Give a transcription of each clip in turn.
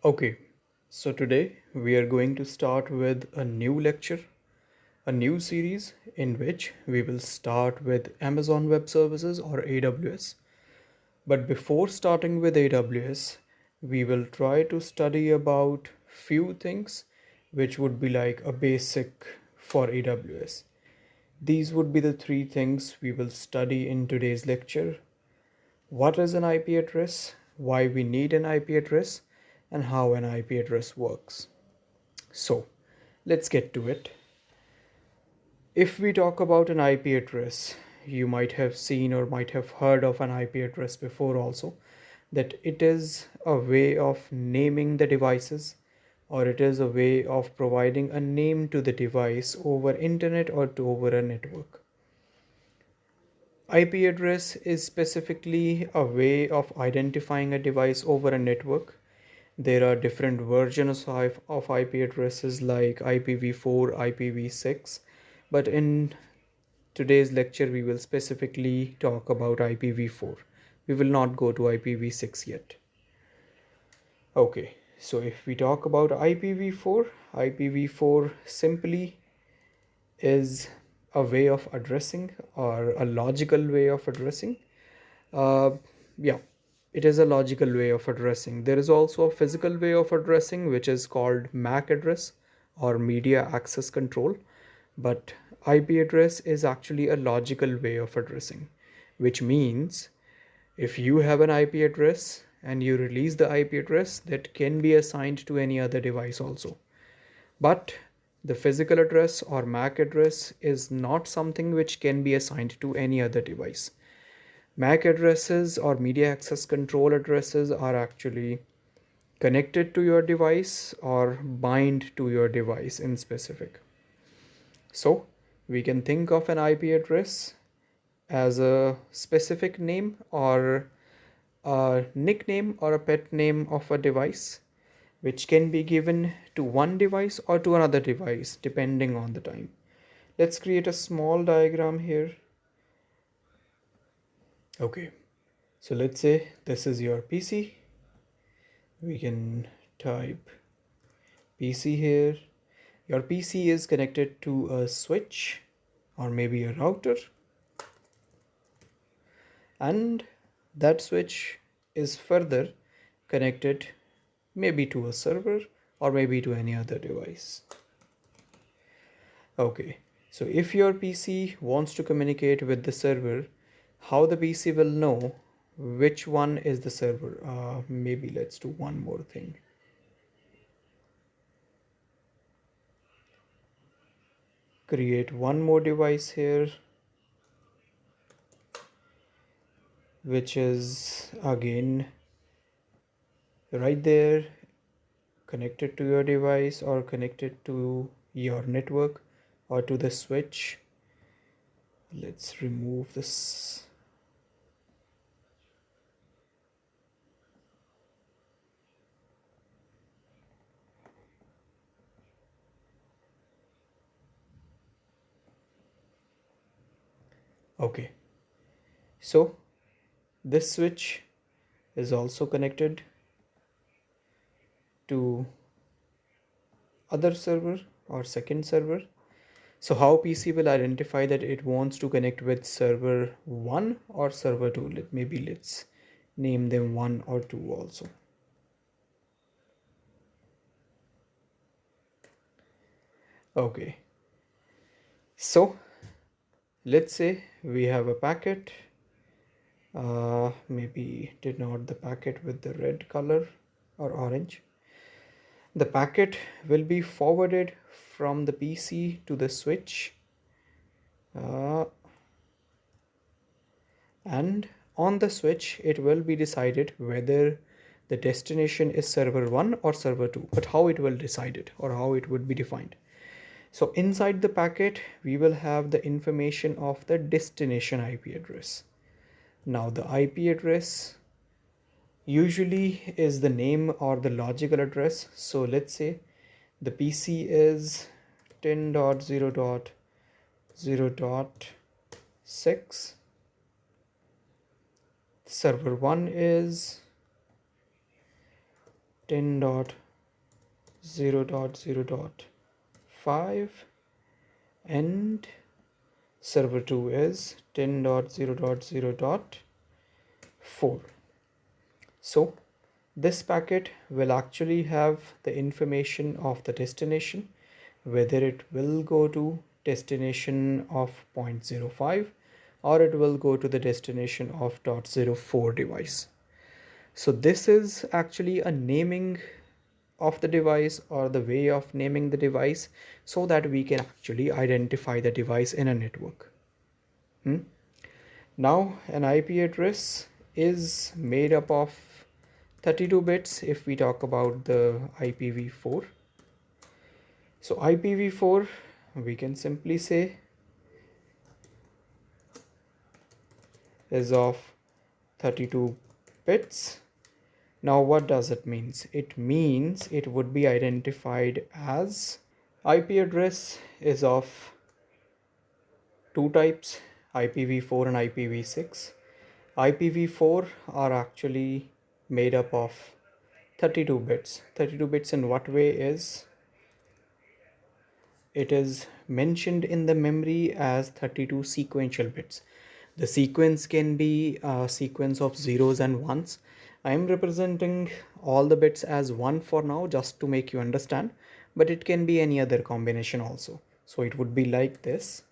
Okay, so today we are going to start with a new lecture, a new series in which we will start with Amazon Web Services or AWS. But before starting with AWS, we will try to study about few things which would be like a basic for AWS. These would be the three things we will study in today's lecture. What is an IP address? Why we need an IP address? And how an IP address works. So let's get to it. If we talk about an IP address, you might have seen or might have heard of an IP address before also, that it is a way of naming the devices, or it is a way of providing a name to the device over internet or to over a network. IP address is specifically a way of identifying a device over a network. There are different versions of IP addresses like IPv4, IPv6, but in today's lecture we will specifically talk about IPv4. We will not go to IPv6 yet. Okay, so if we talk about IPv4, IPv4 simply is a way of addressing or a logical way of addressing. Uh, yeah, it is a logical way of addressing. There is also a physical way of addressing, which is called MAC address or media access control. But IP address is actually a logical way of addressing, which means if you have an IP address and you release the IP address, that can be assigned to any other device also. But the physical address or MAC address is not something which can be assigned to any other device. MAC addresses or media access control addresses are actually connected to your device or bind to your device in specific. So we can think of an IP address as a specific name or a nickname or a pet name of a device which can be given to one device or to another device depending on the time. Let's create a small diagram here. Okay, so let's say this is your PC. We can type PC here. Your PC is connected to a switch or maybe a router, and that switch is further connected maybe to a server or maybe to any other device. Okay, so if your PC wants to communicate with the server, how the PC will know which one is the server? Maybe let's do one more thing. Create one more device here, which is again right there connected to your device or connected to your network or to the switch. Let's remove this. Okay, so this switch is also connected to other server or second server. So how PC will identify that it wants to connect with server 1 or server 2? Let's name them 1 or 2 also. Okay, so let's say we have a packet. Maybe denote the packet with the red color or orange. The packet will be forwarded from the PC to the switch, uh, and on the switch it will be decided whether the destination is server 1 or server 2. But how it will decide it or how it would be defined? So inside the packet we will have the information of the destination IP address. Now the IP address usually is the name or the logical address. So let's say the PC is 10.0.0.6. Server 1 is 10.0.0.5 and server 2 is 10.0.0.4. So this packet will actually have the information of the destination, whether it will go to destination of 0.05 or it will go to the destination of 0.04 device. So this is actually a naming of the device or the way of naming the device so that we can actually identify the device in a network. Now an IP address is made up of 32 bits if we talk about the IPv4. So IPv4 we can simply say is of 32 bits. Now what does it mean? It means it would be identified as IP address is of two types, IPv4 and IPv6. IPv4 are actually made up of 32 bits. 32 bits in what way is it is mentioned in the memory as 32 sequential bits. The sequence can be a sequence of zeros and ones. I am representing all the bits as one for now just to make you understand, but it can be any other combination also. So it would be like this.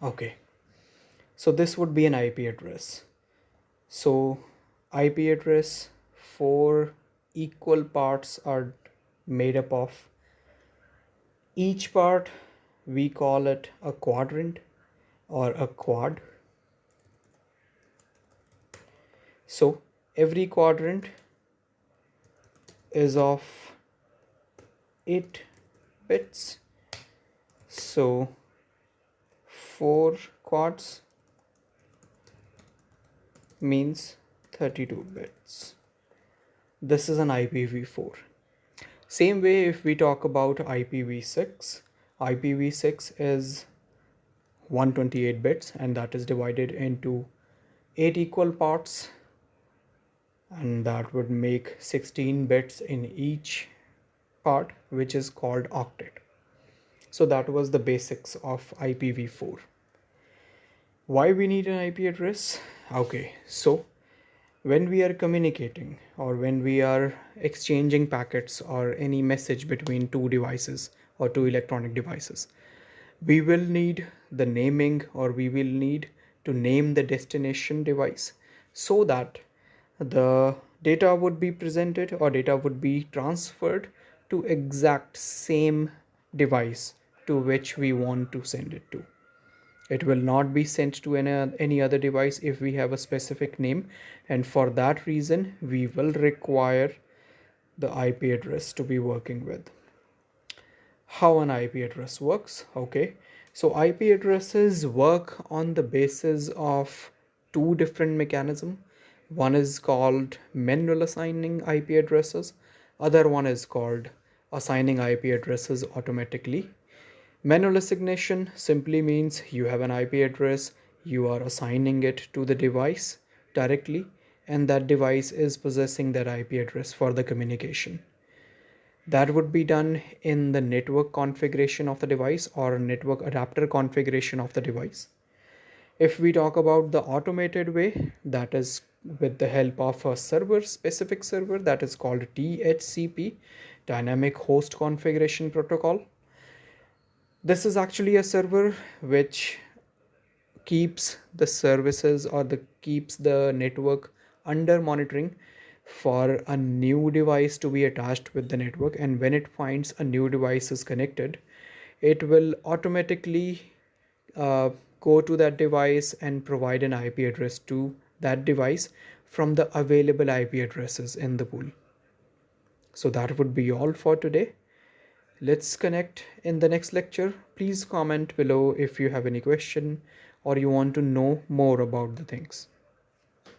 Okay, so this would be an IP address. So IP address, four equal parts are made up of. Each part we call it a quadrant or a quad. So every quadrant is of 8 bits. So 4 quads means 32 bits. This is an IPv4. Same way if we talk about IPv6, IPv6 is 128 bits and that is divided into 8 equal parts, and that would make 16 bits in each part, which is called octet. So that was the basics of IPv4. Why we need an IP address? Okay, so when we are communicating or when we are exchanging packets or any message between two devices or two electronic devices, we will need the naming or we will need to name the destination device so that the data would be presented or data would be transferred to exact same device to which we want to send it to. It will not be sent to any other device if we have a specific name, and for that reason we will require the IP address to be working with. How an IP address works? Okay, so IP addresses work on the basis of two different mechanisms. One is called manual assigning IP addresses, other one is called assigning IP addresses automatically. Manual assignation simply means you have an IP address, you are assigning it to the device directly, and that device is possessing that IP address for the communication. That would be done in the network configuration of the device or network adapter configuration of the device. If we talk about the automated way, that is with the help of a server, specific server, that is called DHCP, Dynamic Host Configuration Protocol. This is actually a server which keeps the services or keeps the network under monitoring for a new device to be attached with the network, and when it finds a new device is connected, it will automatically uh, go to that device and provide an IP address to that device from the available IP addresses in the pool. So that would be all for today. Let's connect in the next lecture. Please comment below if you have any question or you want to know more about the things.